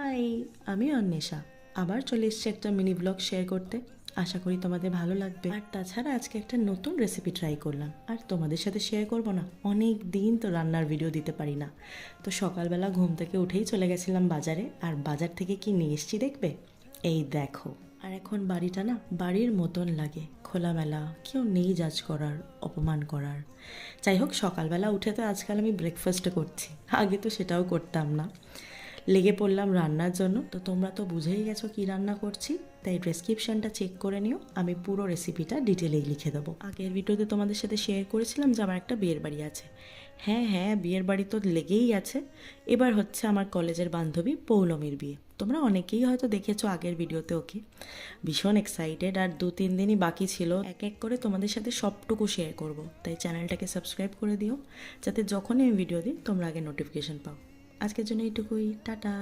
High, আমি অন্বেষা। আবার চলে এসেছি একটা মিনি ব্লগ শেয়ার করতে। আশা করি তোমাদের ভালো লাগবে। আর তাছাড়া আজকে একটা নতুন রেসিপি ট্রাই করলাম, আর তোমাদের সাথে শেয়ার করব না। অনেক দিন তো রান্নার ভিডিও দিতে পারি না। তো সকালবেলা ঘুম থেকে উঠেই চলে গেছিলাম বাজারে, আর বাজার থেকে কি নিয়ে এসেছি দেখবে। এই দেখো। আর এখন বাড়িটা না বাড়ির মতন লাগে, খোলামেলা, কেউ নেই জাজ করার, অপমান করার। যাই হোক, সকালবেলা উঠে তো আজকাল আমি ব্রেকফাস্টও করছি, আগে তো সেটাও করতাম না। লেগে পড়লাম রান্নার জন্য। তো তোমরা তো বুঝেই গেছো কি রান্না করছি, তাই ডেসক্রিপশনটা চেক করে নিও, আমি পুরো রেসিপিটা ডিটেলেই লিখে দেবো। আগের ভিডিওতে তোমাদের সাথে শেয়ার করেছিলাম যে আমার একটা বিয়ের বাড়ি আছে। হ্যাঁ হ্যাঁ, বিয়ের বাড়ি তো লেগেই আছে। এবার হচ্ছে আমার কলেজের বান্ধবী পৌলমীর বিয়ে। তোমরা অনেকেই হয়তো দেখেছো আগের ভিডিওতে ওকে। ভীষণ এক্সাইটেড, আর 2-3 দিনই বাকি ছিল। এক এক করে তোমাদের সাথে সবটুকু শেয়ার করব, তাই চ্যানেলটাকে সাবস্ক্রাইব করে দিও, যাতে যখনই আমি ভিডিও দিই তোমরা আগে নোটিফিকেশন পাও। আজকের জন্য এইটুকুই, টাটা।